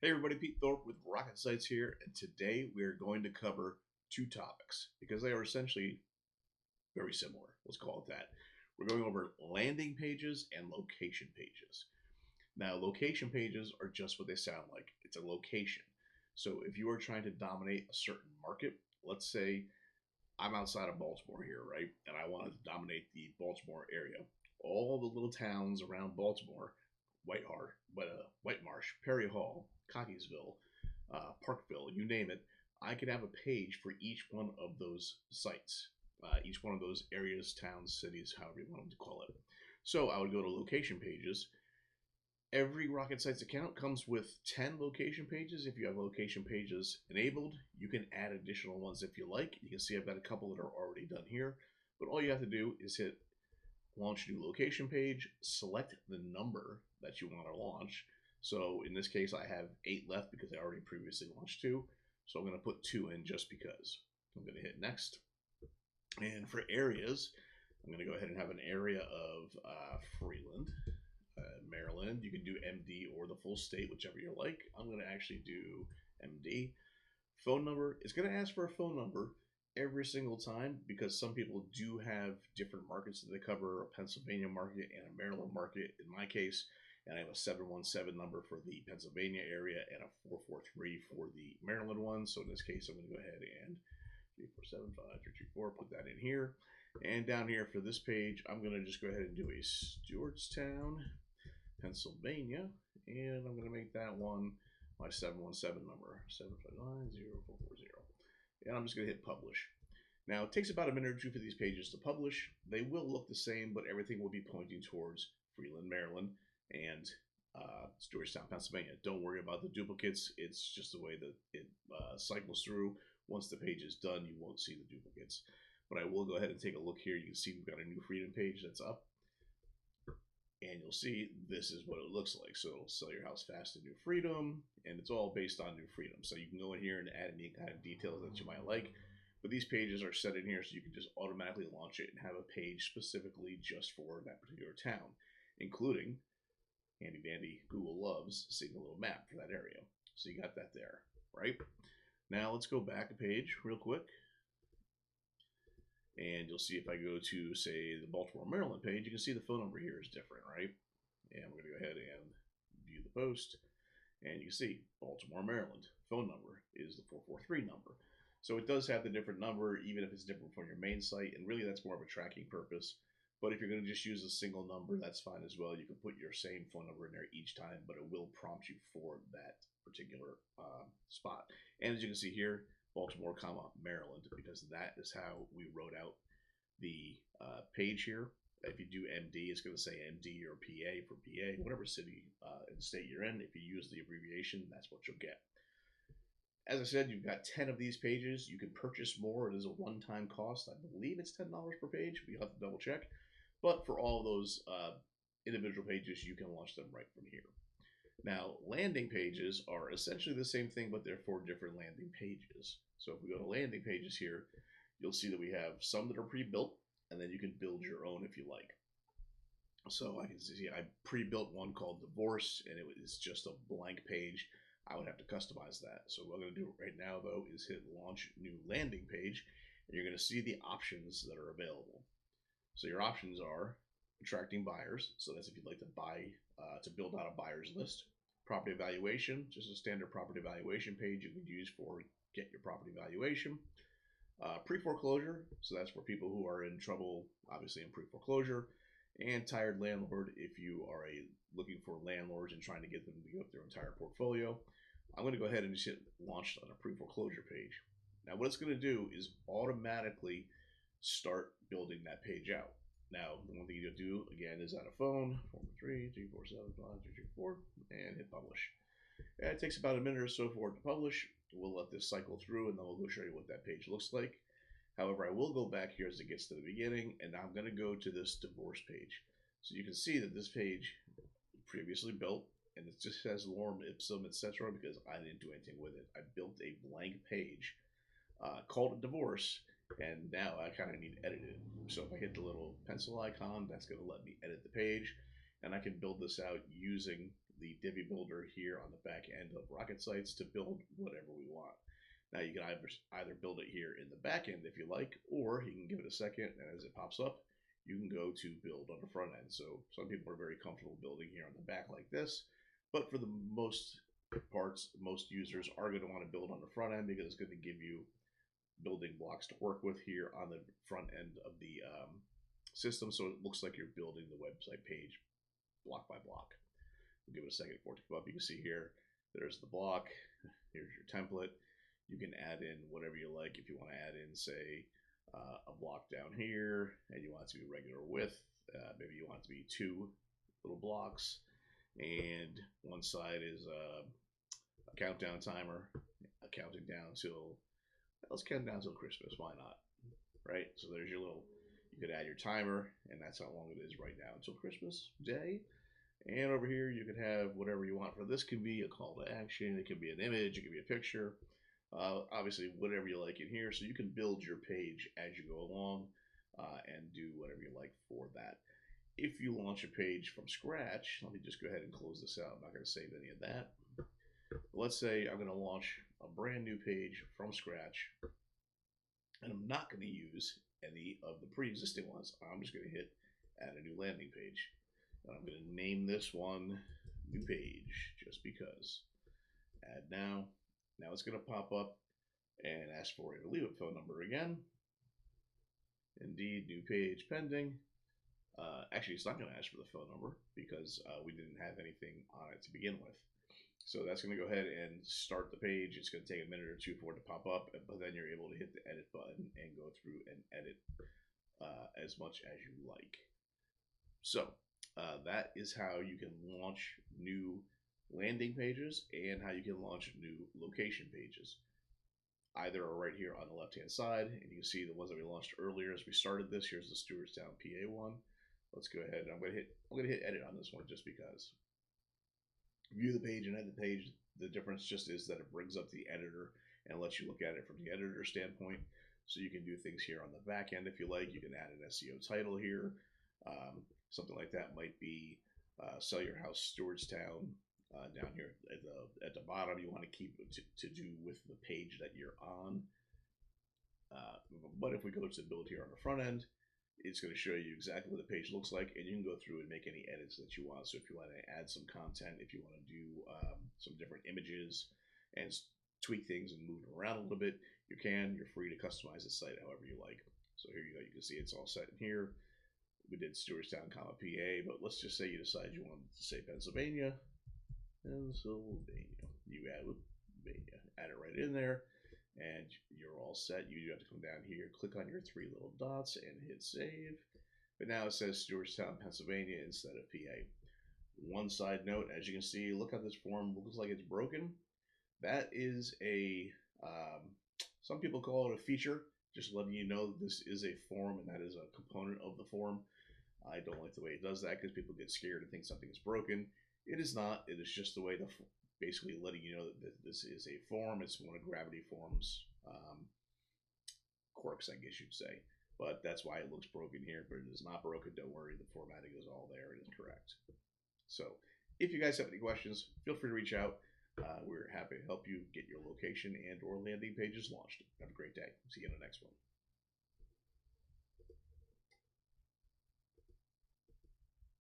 Hey everybody, Pete Thorpe with RocketSites here, and today we are going to cover two topics because they are essentially very similar. Let's call it that. We're going over landing pages and location pages. Now, location pages are just what they sound like. It's a location. So if you are trying to dominate a certain market, let's say I'm outside of Baltimore here, right? And I wanted to dominate the Baltimore area. All the little towns around Baltimore, White Marsh, Perry Hall, Cockeysville, Parkville, you name it, I could have a page for each one of those sites, each one of those areas, towns, cities, however you want to call it. So I would go to location pages. Every RocketSites account comes with 10 location pages. If you have location pages enabled, you can add additional ones if you like. You can see I've got a couple that are already done here, but all you have to do is hit launch new location page, select the number that you want to launch. So in this case, I have 8 left because I already previously launched 2. So I'm going to put 2 in just because. I'm going to hit next. And for areas, I'm going to go ahead and have an area of Freeland, Maryland. You can do MD or the full state, whichever you like. I'm going to actually do MD. Phone number, it's going to ask for a phone number every single time because some people do have different markets that they cover, a Pennsylvania market and a Maryland market in my case, and I have a 717 number for the Pennsylvania area and a 443 for the Maryland one. So in this case, I'm going to go ahead and 3475334, put that in here. And down here for this page, I'm going to just go ahead and do a Stewartstown, Pennsylvania, and I'm going to make that one my 717 number, 7590440. And I'm just going to hit publish. Now, it takes about a minute or two for these pages to publish. They will look the same, but everything will be pointing towards Freeland, Maryland, and Stewartstown, Pennsylvania. Don't worry about the duplicates. It's just the way that it cycles through. Once the page is done, you won't see the duplicates. But I will go ahead and take a look here. You can see we've got a new Freedom page that's up. And you'll see this is what it looks like. So it'll sell your house fast in New Freedom, and it's all based on New Freedom. So you can go in here and add any kind of details that you might like. But these pages are set in here so you can just automatically launch it and have a page specifically just for that particular town, including handy dandy Google loves seeing a little map for that area. So you got that there, right? Now let's go back a page real quick. And you'll see if I go to, say, the Baltimore, Maryland page, you can see the phone number here is different, right? And we're going to go ahead and view the post. And you can see Baltimore, Maryland phone number is the 443 number. So it does have the different number, even if it's different from your main site. And really, that's more of a tracking purpose. But if you're going to just use a single number, that's fine as well. You can put your same phone number in there each time, but it will prompt you for that particular spot. And as you can see here, Baltimore, Maryland, because that is how we wrote out the page here. If you do MD, it's going to say MD or PA for PA, whatever city and state you're in. If you use the abbreviation, that's what you'll get. As I said, you've got 10 of these pages. You can purchase more. It is a one-time cost. I believe it's $10 per page, but you'll have to double check. But for all those individual pages, you can launch them right from here. Now, landing pages are essentially the same thing, but they're 4 different landing pages. So if we go to landing pages here, you'll see that we have some that are pre-built, and then you can build your own if you like. So I can see I pre-built one called Divorce, and it was just a blank page. I would have to customize that. So what I'm going to do right now, though, is hit Launch New Landing Page, and you're going to see the options that are available. So your options are attracting buyers. So that's if you'd like to buy, to build out a buyer's list. Property evaluation, just a standard property evaluation page you can use for get your property valuation. Pre-foreclosure, so that's for people who are in trouble, obviously in pre-foreclosure. And tired landlord, if you are looking for landlords and trying to get them to give up their entire portfolio. I'm going to go ahead and just hit launch on a pre-foreclosure page. Now what it's going to do is automatically start building that page out. Now, the one thing you'll do, again, is add a phone, 413-347-5334, and hit publish. And it takes about a minute or so for it to publish. We'll let this cycle through, and then we'll go show you what that page looks like. However, I will go back here as it gets to the beginning, and I'm going to go to this divorce page. So you can see that this page previously built, and it just says lorem ipsum, etc., because I didn't do anything with it. I built a blank page, called it divorce, and now I kind of need to edit it. So if I hit the little pencil icon, that's going to let me edit the page, and I can build this out using the Divi builder here on the back end of RocketSites to build whatever we want. Now you can either build it here in the back end if you like, or you can give it a second, and as it pops up, you can go to build on the front end. So some people are very comfortable building here on the back like this, but for the most parts, most users are going to want to build on the front end because it's going to give you building blocks to work with here on the front end of the system, so it looks like you're building the website page block by block. We'll give it a second for it to come up. You can see here, there's the block. Here's your template. You can add in whatever you like. If you want to add in, say, a block down here, and you want it to be regular width, maybe you want it to be 2 little blocks, and one side is a countdown timer, counting down till, let's count down till Christmas. Why not? Right? So there's your little. You could add your timer, and that's how long it is right now until Christmas Day. And over here, you can have whatever you want. For this, can be a call to action. It can be an image. It can be a picture. Obviously, whatever you like in here. So you can build your page as you go along and do whatever you like for that. If you launch a page from scratch, let me just go ahead and close this out. I'm not going to save any of that. Let's say I'm going to launch a brand new page from scratch, and I'm not going to use any of the pre-existing ones. I'm just going to hit add a new landing page. And I'm going to name this one new page just because. Add now. Now it's going to pop up and ask for a leave it phone number again. Indeed, new page pending. Actually, it's not going to ask for the phone number because we didn't have anything on it to begin with. So that's going to go ahead and start the page. It's going to take a minute or two for it to pop up, but then you're able to hit the edit button and go through and edit as much as you like. So that is how you can launch new landing pages and how you can launch new location pages. Either are right here on the left hand side, and you can see the ones that we launched earlier as we started this. Here's the Stewartstown, PA one. Let's go ahead. I'm going to hit edit on this one just because. View the page and edit the page. The difference just is that it brings up the editor and lets you look at it from the editor standpoint. So you can do things here on the back end if you like. You can add an SEO title here. Something like that might be sell your house Stewartstown down here at the bottom. You want to keep it to do with the page that you're on. But if we go to build here on the front end, it's going to show you exactly what the page looks like, and you can go through and make any edits that you want. So if you want to add some content, if you want to do some different images and tweak things and move it around a little bit, you can. You're free to customize the site however you like. So here you go. You can see it's all set in here. We did Stewartstown, PA, but let's just say you decide you wanted to say Pennsylvania. Pennsylvania. You add Pennsylvania. Add it right in there. And you're all set. You have to come down here, click on your 3 little dots, and hit save. But now it says Stewartstown, Pennsylvania instead of PA. One side note, as you can see, look how this form looks like it's broken. That is a, some people call it a feature, just letting you know this is a form and that is a component of the form. I don't like the way it does that because people get scared and think something is broken. It is not. It is just the way the basically letting you know that this is a form. It's one of Gravity Form's quirks, I guess you'd say. But that's why it looks broken here, but it is not broken. Don't worry, the formatting is all there. It is correct. So if you guys have any questions, feel free to reach out. We're happy to help you get your location and or landing pages launched. Have a great day. See you in the next one.